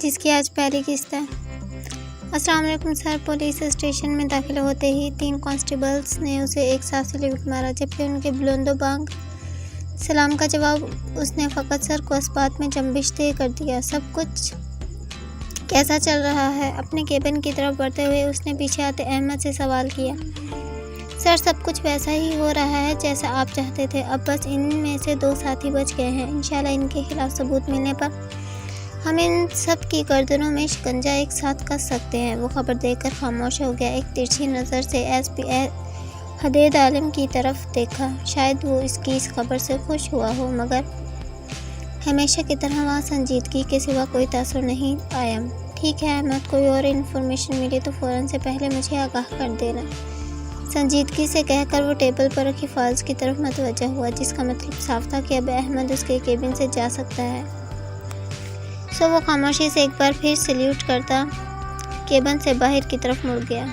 जिसकी आज पहली किस्त है। अस्सलाम वालेकुम सर। पुलिस स्टेशन में दाखिल होते ही 3 कांस्टेबल्स ने उसे एक साथ सल्यूट मारा, जबकि उनके बुलंदोबांग सलाम का जवाब उसने फ़कत सर को इस बात में जंबिश दे कर दिया। सब कुछ कैसा चल रहा है? अपने केबिन की तरफ बढ़ते हुए उसने पीछे आते अहमद से सवाल किया। सर, सब कुछ वैसा ही हो रहा है जैसा आप चाहते थे। अब बस इनमें से 2 साथी बच गए हैं। इंशाल्लाह इनके खिलाफ सबूत मिलने पर हम इन सब की गर्दनों में शिकंजा एक साथ कस सकते हैं। वो खबर देखकर खामोश हो गया। एक तिरछी नज़र से एसपी हदेद आलम की तरफ देखा। शायद वो इस खबर से खुश हुआ हो, मगर हमेशा की तरह वहाँ संजीदगी के सिवा कोई तासुर नहीं आया। ठीक है अहमद, कोई और इन्फॉर्मेशन मिली तो फ़ौरन से पहले मुझे आगाह कर देना, संजीदगी से कहकर वो टेबल पर रखी फाइल्स की तरफ मतवज्जा हुआ, जिसका मतलब साफ था कि अब अहमद उसके केबिन से जा सकता है। सो वो खामोशी से एक बार फिर सल्यूट करता केबिन से बाहर की तरफ मुड़ गया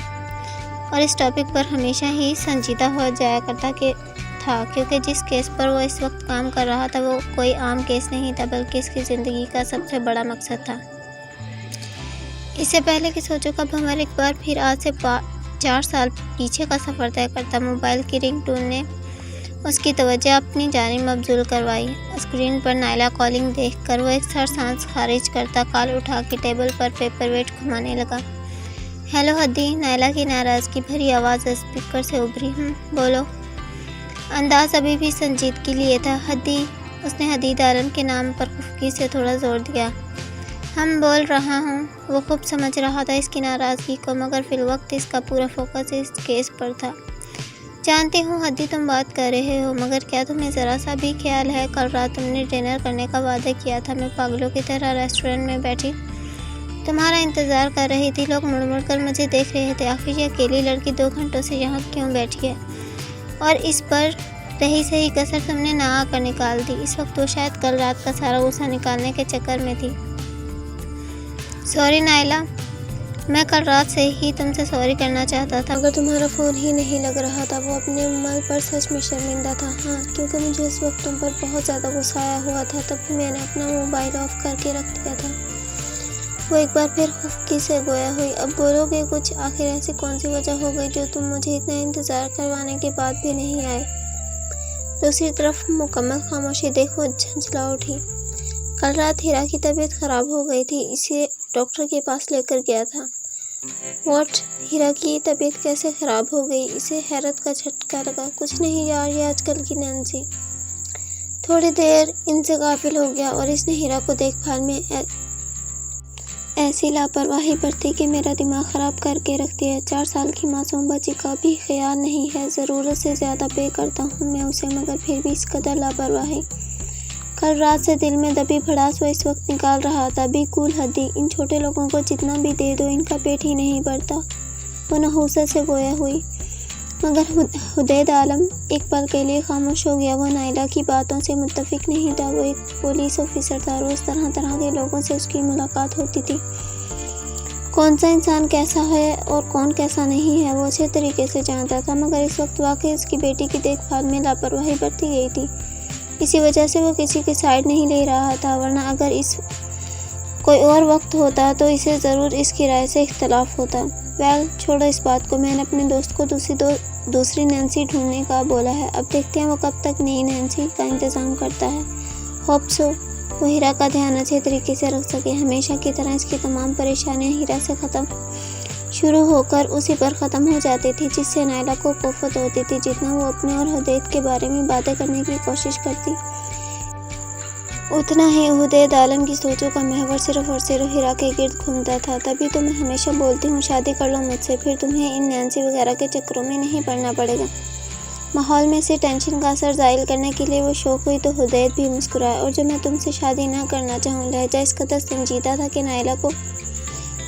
और इस टॉपिक पर हमेशा ही संजीदा हो जाया करता था, क्योंकि जिस केस पर वो इस वक्त काम कर रहा था वो कोई आम केस नहीं था, बल्कि इसकी ज़िंदगी का सबसे बड़ा मकसद था। इससे पहले कि सोचो का भंवर एक बार फिर आज से 4 साल पीछे का सफ़र तय करता, मोबाइल की रिंगटोन ने उसकी तवज्जो अपनी जानिब मबजूल करवाई। स्क्रीन पर नायला कॉलिंग देखकर वो एक सर सांस खारिज करता कॉल उठा के टेबल पर पेपरवेट घुमाने लगा। हेलो हद्दी, नायला की नाराज़गी भरी आवाज़ स्पीकर से उभरी। बोलो। अंदाज अभी भी संजीदगी लिए था। हद्दी, उसने हदीद आलम के नाम पर खुफगी से थोड़ा जोर दिया। हम बोल रहा हूँ। वो खूब समझ रहा था इसकी नाराज़गी को, मगर फिलवक्त इसका पूरा फोकस इस केस पर था। जानती हूँ हद्दी, तुम बात कर रहे हो, मगर क्या तुम्हें ज़रा सा भी ख्याल है कल रात तुमने डिनर करने का वादा किया था। मैं पागलों की तरह रेस्टोरेंट में बैठी तुम्हारा इंतज़ार कर रही थी। लोग मुड़ मुड़ कर मुझे देख रहे थे। आखिर ये अकेली लड़की 2 घंटों से यहाँ क्यों बैठी है? और इस पर रही सही कसर तुमने ना आकर निकाल दी। इस वक्त वो शायद कल रात का सारा गुस्सा निकालने के चक्कर में थी। सॉरी नायला, मैं कल रात से ही तुमसे सॉरी करना चाहता था, अगर तुम्हारा फ़ोन ही नहीं लग रहा था। वो अपने अमल पर सच में शर्मिंदा था। हाँ, क्योंकि मुझे इस वक्त तुम पर बहुत ज़्यादा गुस्सा आया हुआ था, तभी मैंने अपना मोबाइल ऑफ करके रख दिया था। वो एक बार फिर खुफकी से गोया हुई। अब बोलोगे कुछ? आखिर ऐसी कौन सी वजह हो गई जो तुम मुझे इतना इंतज़ार करवाने के बाद भी नहीं आए? दूसरी तरफ मुकम्मल खामोशी देख वो झंझला उठी। कल रात हीरा की तबीयत ख़राब हो गई थी, इसे डॉक्टर के पास लेकर गया था। व्हाट? हीरा की तबीयत कैसे ख़राब हो गई? इसे हैरत का झटका लगा। कुछ नहीं यार, ये आजकल की नैन्सी थोड़ी देर इनसे गाफिल हो गया और इसने हीरा को देखभाल में ऐसी लापरवाही बरती कि मेरा दिमाग ख़राब करके रख दिया। 4 साल की मासूम बच्ची का भी ख्याल नहीं है। ज़रूरत से ज़्यादा पे करता हूँ मैं उसे, मगर फिर भी इस कदर लापरवाही। कल रात से दिल में दबी भड़ास वो इस वक्त निकाल रहा था। बी कूल हद्दी, इन छोटे लोगों को जितना भी दे दो इनका पेट ही नहीं भरता। वो नहूसत से गोया हुई, मगर हदेद आलम एक पल के लिए खामोश हो गया। वो नायला की बातों से मुत्तफिक नहीं था। वो एक पुलिस ऑफिसर था, रोज़ तरह तरह के लोगों से उसकी मुलाकात होती थी। कौन सा इंसान कैसा है और कौन कैसा नहीं है वो अच्छे तरीके से जानता था, मगर इस वक्त वाकई उसकी बेटी की देखभाल में लापरवाही बरती गई थी। इसी वजह से वो किसी की साइड नहीं ले रहा था, वरना अगर इस कोई और वक्त होता तो इसे ज़रूर इसकी राय से इख्तलाफ होता। वेल, छोड़ो इस बात को। मैंने अपने दोस्त को दूसरी नैन्सी ढूंढने का बोला है। अब देखते हैं वो कब तक नई नैन्सी का इंतज़ाम करता है। होप सो वो हीरा का ध्यान अच्छे तरीके से रख सके। हमेशा की तरह इसकी तमाम परेशानियाँ हीरा से ख़त्म शुरू होकर उसी पर ख़त्म हो जाती थी, जिससे नायला को कोफत होती थी। जितना वो अपने और हदेद के बारे में बातें करने की कोशिश करती, उतना ही हदेद आलम की सोचों का महवर सिर्फ और सिर्फ हीरा के गिर्द घूमता था। तभी तो मैं हमेशा बोलती हूँ शादी कर लो मुझसे, फिर तुम्हें इन नैन्सी वगैरह के चक्करों में नहीं पड़ना पड़ेगा। माहौल में से टेंशन का असर ज़ाहिर करने के लिए वो शौक हुई तो हदेद भी मुस्कुराया। और जब मैं तुमसे शादी ना करना चाहूँ, लहजा इस कदर संजीदा था कि नायला को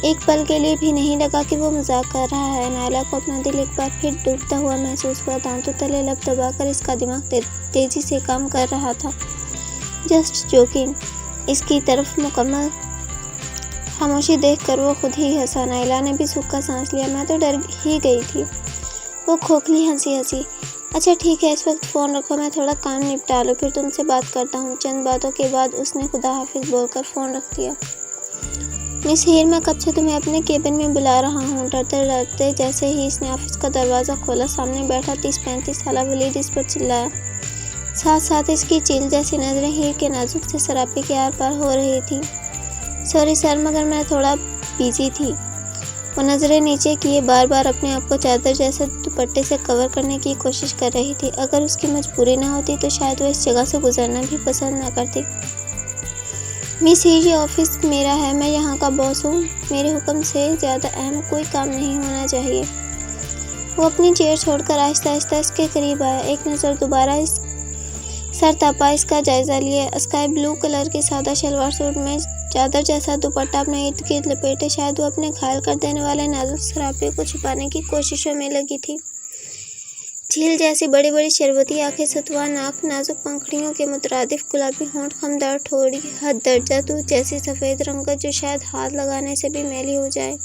एक पल के लिए भी नहीं लगा कि वो मजाक कर रहा है। नायला को अपना दिल एक बार फिर डूबता हुआ महसूस हुआ। दांतों तले लब दबाकर इसका दिमाग तेजी से काम कर रहा था। Just joking. इसकी तरफ मुकम्मल खामोशी देखकर वो खुद ही हंसा। नायला ने भी सूखा सांस लिया। मैं तो डर ही गई थी। वो खोखली हंसी हंसी। अच्छा ठीक है, इस वक्त फ़ोन रखो, मैं थोड़ा काम निपटा लूँ, फिर तुमसे बात करता हूँ। चंद बातों के बाद उसने खुदा हाफिज़ बोलकर फ़ोन रख दिया। मिस हीर, मैं कब से तुम्हें अपने केबिन में बुला रहा हूँ। डरते डरते जैसे ही इसने ऑफिस का दरवाज़ा खोला, सामने बैठा 30-35 साल वलीद इस पर चिल्लाया। साथ साथ इसकी चील जैसी नज़रें हीर के नाजुक से सरापे के आर पार हो रही थी। सॉरी सर, मगर मैं थोड़ा बिजी थी। वो नज़रें नीचे किए बार बार अपने आप को चादर जैसे दुपट्टे से कवर करने की कोशिश कर रही थी। अगर उसकी मजबूरी न होती तो शायद वो इस जगह से गुजरना भी पसंद न करती। मिस हीर, ये ऑफिस मेरा है, मैं यहाँ का बॉस हूँ। मेरे हुक्म से ज़्यादा अहम कोई काम नहीं होना चाहिए। वो अपनी चेयर छोड़कर आहिस्ता आहिस्ता इसके करीब आया। एक नज़र दोबारा इस सर तपा इसका जायज़ा लिया। स्काई ब्लू कलर के सादा शलवार सूट में चादर जैसा दुपट्टा अपने इर्द गिर्द लपेटे शायद वो अपने घायल कर देने वाले नाजुक सरापे को छुपाने की कोशिशों में लगी थी। झील जैसी बड़ी बड़ी शरबती आंखें, सतुआ नाक, नाजुक पंखुड़ियों के मुतरादिफ गुलाबी होंठ, खमदार ठोड़ी, हद दर्जा दूध जैसी सफ़ेद रंगत जो शायद हाथ लगाने से भी मैली हो जाए।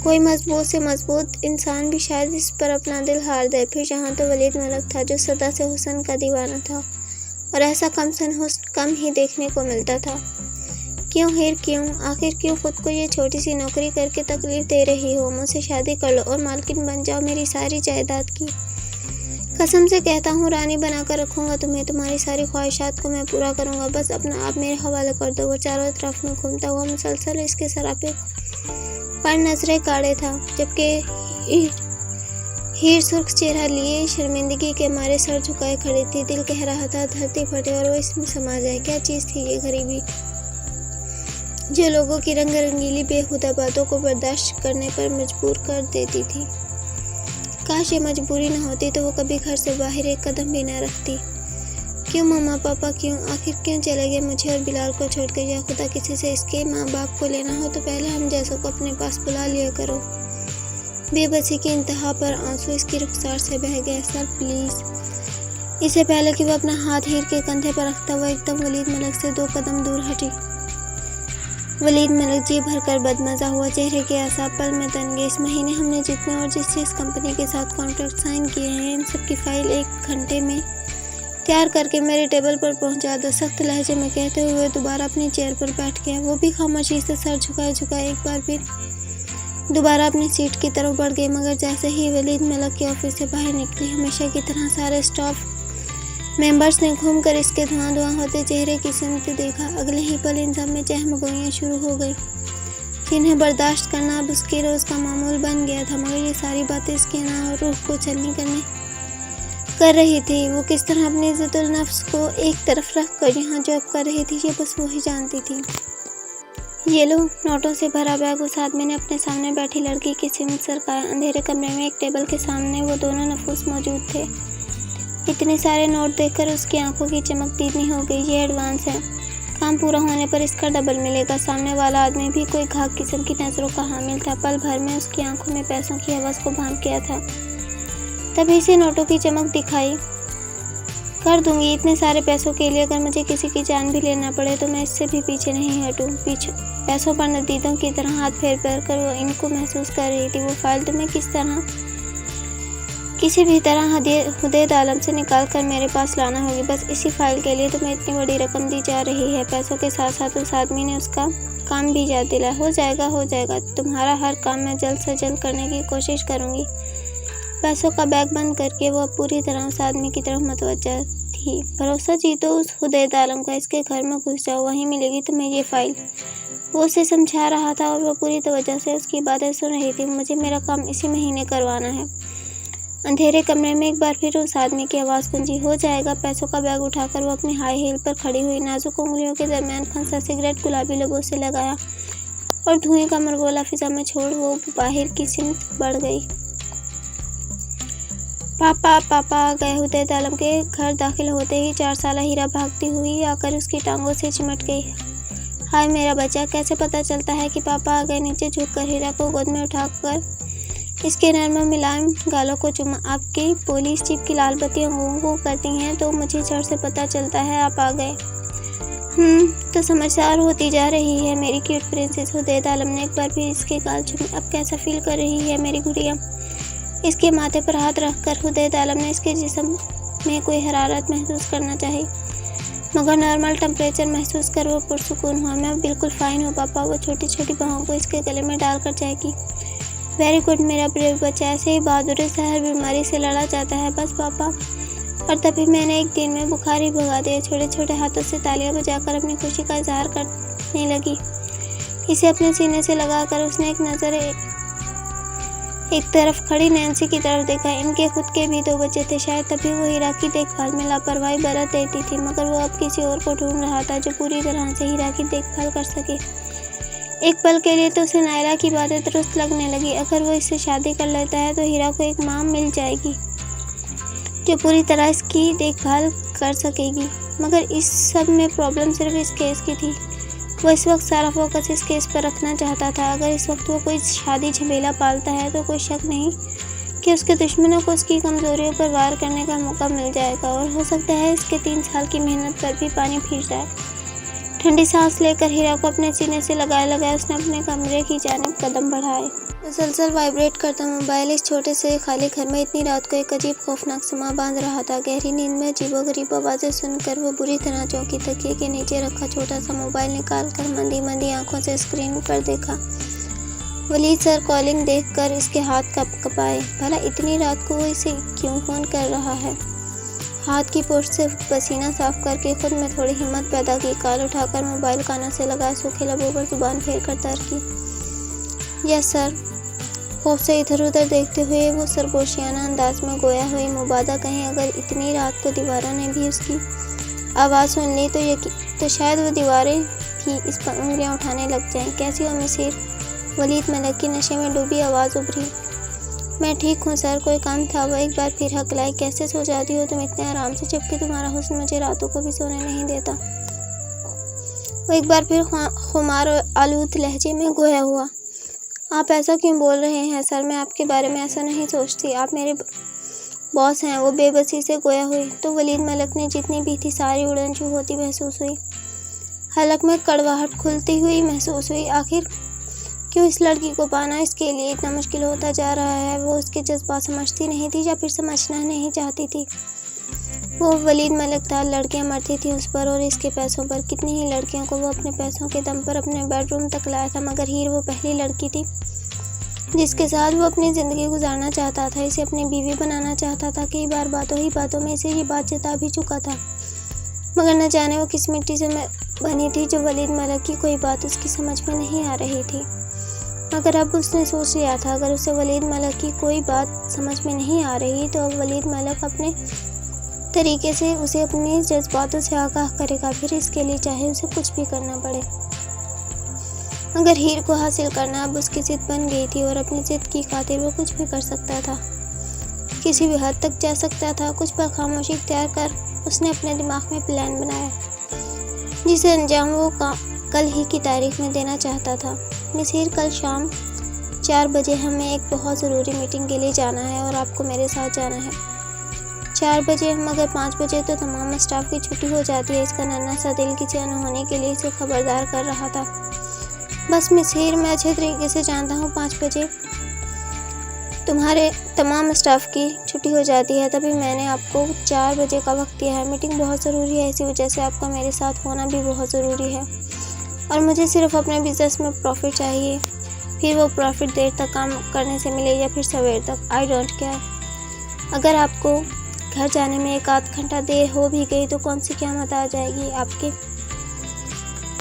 कोई मजबूत से मजबूत इंसान भी शायद इस पर अपना दिल हार दे। फिर जहाँ तो वलीद मलक था जो सदा से हुस्न का दीवाना था, और ऐसा कमसन हुस्न कम ही देखने को मिलता था। क्यों हीर, क्यों? आखिर क्यों खुद को ये छोटी सी नौकरी करके तकलीफ दे रही हो? मुझसे शादी कर लो और मालकिन बन जाओ मेरी सारी जायदाद की। कसम से कहता हूँ, रानी बनाकर रखूँगा तुम्हें। तुम्हारी सारी ख्वाहिशात को मैं पूरा करूँगा। बस अपना आप मेरे हवाले कर दो। वो चारों तरफ में घूमता हुआ मुसलसल इसके सरापे पर नजरें गाड़े था, जबकि हीर सुर्ख चेहरा लिए शर्मिंदगी के मारे सर झुकाए खड़ी थी। दिल कह रहा था धरती फटे और वो इसमें समा जाए। क्या चीज़ थी ये गरीबी जो लोगों की रंग रंगीली बेहुदा बातों को बर्दाश्त करने पर मजबूर कर देती थी। काश ये मजबूरी न होती तो वो कभी घर से बाहर एक कदम भी न रखती। क्यों मम्मा पापा, क्यों? आखिर क्यों चले गए मुझे और बिलाल को छोड़कर? या खुदा किसी से इसके माँ बाप को लेना हो तो पहले हम जैसों को अपने पास बुला लिया करो। बेबसी की इंतहा पर आंसू इसकी रुखसार से बह गए। Sir please. इससे पहले कि वो अपना हाथ हीर के कंधे पर रखता हुआ एकदम वलीद मलक से 2 कदम दूर हटी। वलीद मलक जी भरकर बदमज़ा हुआ, चेहरे के आसाब पल में तन गए। इस महीने हमने जितने और जिस कंपनी के साथ कॉन्ट्रैक्ट साइन किए हैं, इन सब की फाइल 1 घंटे में तैयार करके मेरे टेबल पर पहुंचा दो। सख्त लहजे में कहते हुए दोबारा अपनी चेयर पर बैठ गया। वो भी खामोशी से सर झुकाए झुकाए एक बार फिर दोबारा अपनी सीट की तरफ बढ़ गए। मगर जैसे ही वलीद मलक के ऑफिस से बाहर निकली, हमेशा की तरह सारे स्टाफ मेंबर्स ने घूमकर इसके धुआं धुआं होते चेहरे की सिमत देखा। अगले ही पल इन सब में चहमगोइयाँ शुरू हो गई, जिन्हें बर्दाश्त करना अब उसके रोज़ का मामूल बन गया था। मगर ये सारी बातें इसके ना रूह को छलनी कर रही थी। वो किस तरह अपनी इज्जतुल नफ्स को एक तरफ रख कर यहाँ जॉब कर रही थी, ये बस वो ही जानती थी। ये लो, नोटों से भरा बैग उस आदमी ने अपने सामने बैठी लड़की की सिमत सरकाया। अंधेरे कमरे में एक टेबल के सामने वो दोनों नफूस मौजूद थे। इतने सारे नोट देखकर उसकी आंखों की चमक तीव्र हो गई। ये एडवांस है, काम पूरा होने पर इसका डबल मिलेगा। सामने वाला आदमी भी कोई घाक किस्म की नज़रों का हामिल था। पल भर में उसकी आंखों में पैसों की हवस को भांप गया था। तभी से नोटों की चमक दिखाई। कर दूंगी इतने सारे पैसों के लिए, अगर मुझे किसी की जान भी लेना पड़े तो मैं इससे भी पीछे नहीं हटूं। पैसों पर नदीदों की तरह हाथ फेर फेर कर वो इनको महसूस कर रही थी। वो फाइल तुम्हें किसी भी तरह हुदैद आलम से निकाल कर मेरे पास लाना होगी। बस इसी फाइल के लिए तुम्हें इतनी बड़ी रकम दी जा रही है। पैसों के साथ साथ उस आदमी ने उसका काम भी याद दिलाया। हो जाएगा, तुम्हारा हर काम मैं जल्द से जल्द करने की कोशिश करूँगी। पैसों का बैग बंद करके वो पूरी तरह उस आदमी की तरफ मुतवज्जह थी। भरोसा जीतो उस हुदैद आलम का, इसके घर में घुस जाओ, वहीं मिलेगी तुम्हें ये फाइल। वो उसे समझा रहा था और वो पूरी तवज्जो से उसकी बातें सुन रही थी। मुझे मेरा काम इसी महीने करवाना है। अंधेरे कमरे में एक बार फिर उस आदमी की आवाज़ गूंजी। हो जाएगा। पैसों का बैग उठाकर वो अपनी हाई हील पर खड़ी हुई नाजुक उंगलियों के दरमियान फंसा सिगरेट गुलाबी लबों से लगाया और धुएं का मरगोला फिजा में छोड़ वो बाहर की सिमत बढ़ गई। पापा आ गए। हुदैद आलम के घर दाखिल होते ही 4 साला हीरा भागती हुई आकर उसकी टांगों से चिमट गई। हाय मेरा बच्चा, कैसे पता चलता है कि पापा आ गए? नीचे झुककर हीरा को गोद में उठाकर इसके नर्म मुलायम गालों को चूमा। आपकी पुलिस जीप की लाल बत्तियां गूं करती हैं तो मुझे झट से पता चलता है आप आ गए। तो समझदार होती जा रही है मेरी क्यूट प्रिंसेस। हुदैद आलम ने एक बार फिर इसके गाल चूमे। अब कैसा फील कर रही है मेरी गुड़िया? इसके माथे पर हाथ रखकर हुदैद आलम ने इसके जिस्म में कोई हरारत महसूस करना चाहिए। मगर नॉर्मल टेम्परेचर महसूस कर वो पुरसुकून हुआ। मैं बिल्कुल फ़ाइन हूँ पापा। वो छोटी छोटी बाहों को इसके गले में डालकर जाएगी। वेरी गुड मेरा ब्रेव बच्चा, ऐसे ही बहादुरी से हर बीमारी से लड़ा जाता है बस पापा। और तभी मैंने एक दिन में बुखार ही भगा दिया। छोटे छोटे हाथों से तालियां बजाकर अपनी खुशी का इजहार करने लगी। इसे अपने सीने से लगाकर उसने एक नज़र एक तरफ खड़ी नैन्सी की तरफ देखा। इनके खुद के भी 2 बच्चे थे, शायद तभी वो हीरा की देखभाल में लापरवाही बरत देती थी, मगर वो अब किसी और को ढूंढ रहा था जो पूरी तरह से हीरा की देखभाल कर सके। एक पल के लिए तो उसे नायरा की बातें दुरुस्त लगने लगी। अगर वो इससे शादी कर लेता है तो हीरा को एक माँ मिल जाएगी जो पूरी तरह इसकी देखभाल कर सकेगी। मगर इस सब में प्रॉब्लम सिर्फ इस केस की थी। वो इस वक्त सारा फोकस इस केस पर रखना चाहता था। अगर इस वक्त वो कोई शादी झमेला पालता है तो कोई शक नहीं कि उसके दुश्मनों को उसकी कमज़ोरियों पर वार करने का मौका मिल जाएगा और हो सकता है इसके 3 साल की मेहनत पर भी पानी फिर जाए। ठंडी सांस लेकर हीरा को अपने सीने से लगाए उसने अपने कमरे की जानिब कदम बढ़ाए। मुसलसल वाइब्रेट करता मोबाइल इस छोटे से खाली घर में इतनी रात को एक अजीब खौफनाक समा बांध रहा था। गहरी नींद में अजीबोगरीब आवाज़ें सुनकर वो बुरी तरह चौंकी। तकिए के नीचे रखा छोटा सा मोबाइल निकाल कर मंदी मंदी आंखों से स्क्रीन पर देखा। वलीद सर कॉलिंग देखकर इसके हाथ कँपाए। भला इतनी रात को वो इसे क्यों फ़ोन कर रहा है? हाथ की पोस्ट से पसीना साफ करके खुद में थोड़ी हिम्मत पैदा की। कॉल उठाकर मोबाइल कानों से लगा सूखे लबों पर जुबान फेर कर तर्की। Yes sir. खौफ से इधर उधर देखते हुए वो सरगोशियाना अंदाज में गोया हुई मुबादा कहीं अगर इतनी रात को दीवारों ने भी उसकी आवाज़ सुन ली तो शायद वो दीवारें भी इस पर उंगलियां उठाने लग जाएं। कैसी हो मिसिर? वलीद मलक की नशे में डूबी आवाज़ उभरी। मैं ठीक हूँ सर, कोई काम था? वो एक बार फिर हकलाई। कैसे सो जाती हो तुम इतने आराम से, जबकि तुम्हारा हुस्न मुझे रातों को भी सोने नहीं देता। वो एक बार फिर खुमार और आलूद लहजे में गोया हुआ। आप ऐसा क्यों बोल रहे हैं सर? मैं आपके बारे में ऐसा नहीं सोचती। आप मेरे बॉस हैं। वो बेबसी से गोया हुई तो वलीद मलक ने जितनी भी थी सारी उड़न छू होती महसूस हुई। हलक में कड़वाहट खुलती हुई महसूस हुई। आखिर क्यों इस लड़की को पाना इसके लिए इतना मुश्किल होता जा रहा है? वो उसके जज्बात समझती नहीं थी या फिर समझना नहीं चाहती थी? वो वलीद मलक था। लड़कियां मरती थी उस पर और इसके पैसों पर। कितनी ही लड़कियों को वो अपने पैसों के दम पर अपने बेडरूम तक लाया था, मगर हीर वो पहली लड़की थी जिसके साथ वो अपनी ज़िंदगी गुजारना चाहता था। इसे अपनी बीवी बनाना चाहता था। कई बार बातों ही बातों में इसे ये बात जता भी चुका था, मगर न जाने वो किस मिट्टी से बनी थी जो वलीद मलक की कोई बात उसकी समझ में नहीं आ रही थी। मगर अब उसने सोच लिया था अगर उसे वलीद मलक की कोई बात समझ में नहीं आ रही तो अब वलीद मलक अपने तरीके से उसे अपने जज्बातों से आगाह करेगा, फिर इसके लिए चाहे उसे कुछ भी करना पड़े। मगर हीर को हासिल करना अब उसकी जिद बन गई थी और अपनी जिद की खातिर वो कुछ भी कर सकता था, किसी भी हद तक जा सकता था। कुछ पर खामोशी इख्तियार कर उसने अपने दिमाग में प्लान बनाया जिसे अंजाम वो कल ही की तारीख में देना चाहता था। मिसिर, कल शाम 4 बजे हमें एक बहुत ज़रूरी मीटिंग के लिए जाना है और आपको मेरे साथ जाना है। 4 बजे, मगर 5 बजे तो तमाम स्टाफ की छुट्टी हो जाती है। इसका नन्हा सा दिल किसी अनहोनी के लिए इसे खबरदार कर रहा था। बस मिसिर, मैं अच्छे तरीके से जानता हूँ 5 बजे तुम्हारे तमाम स्टाफ की छुट्टी हो जाती है, तभी मैंने आपको 4 बजे का वक्त दिया है। मीटिंग बहुत ज़रूरी है, इसी वजह से आपका मेरे साथ होना भी बहुत ज़रूरी है और मुझे सिर्फ अपने बिज़नेस में प्रॉफिट चाहिए। फिर वो प्रॉफिट देर तक काम करने से मिले या फिर सवेर तक, आई डोंट केयर। अगर आपको घर जाने में 1 आध घंटा देर हो भी गई तो कौन सी क़यामत आ जाएगी आपके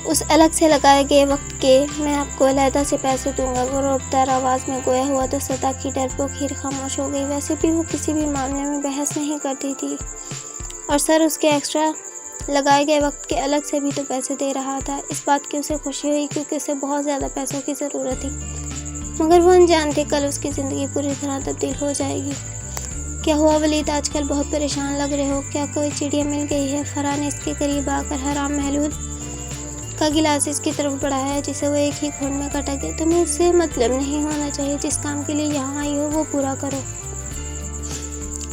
उस अलग से लगाए गए वक्त के। मैं आपको अलहदा से पैसे दूंगा। वो रोबदार आवाज़ में गोया हुआ तो सदा की डरपोक हीर खामोश हो गई। वैसे भी वो किसी भी मामले में बहस नहीं करती थी और सर उसके एक्स्ट्रा लगाए गए वक्त के अलग से भी तो पैसे दे रहा था। इस बात की उसे खुशी हुई क्योंकि उसे बहुत ज़्यादा पैसों की ज़रूरत थी, मगर वो अनजान थी कल उसकी ज़िंदगी पूरी तरह तब्दील हो जाएगी। क्या हुआ वलीद, आजकल बहुत परेशान लग रहे हो? क्या कोई चिड़िया मिल गई है? फरहान ने इसके करीब आकर हराम महलूल का गिलास इसकी तरफ बढ़ाया जिसे वो एक ही घूंट में कटा गया। तुम्हें इससे मतलब नहीं होना चाहिए। जिस काम के लिए यहाँ आई हो वो पूरा करो।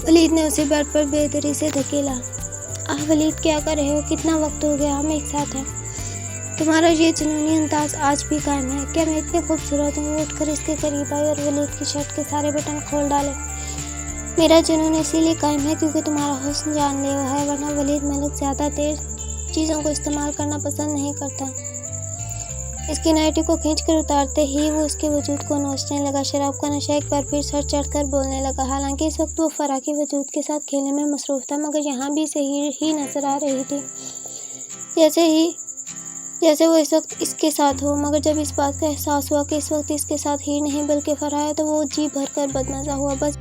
वलीद ने उसे बेड पर बेदरी से धकेला। वलीद, क्या कर रहे हो? कितना वक्त हो गया हम एक साथ हैं। तुम्हारा ये जुनूनी अंदाज आज भी कायम है क्या? मैं इतनी खूबसूरत हूँ? उठकर इसके करीब आई और वलीद की शर्ट के सारे बटन खोल डाले। मेरा जुनून इसीलिए कायम है क्योंकि तुम्हारा हुस्न जानलेवा है, वरना वलीद मलिक ज़्यादा देर चीज़ों को इस्तेमाल करना पसंद नहीं करता। इसकी नाइटी को खींचकर उतारते ही वो उसके वजूद को नोचने लगा। शराब का नशा एक बार फिर सर चढ़कर बोलने लगा। हालांकि इस वक्त वो फराह के वजूद के साथ खेलने में मसरूफ़ था, मगर यहाँ भी सही ही नज़र आ रही थी जैसे वो इस वक्त इसके साथ हो। मगर जब इस बात का एहसास हुआ कि इस वक्त इसके साथ ही नहीं बल्कि फराह है, तो वो जी भर कर बदमज़ा हुआ। बस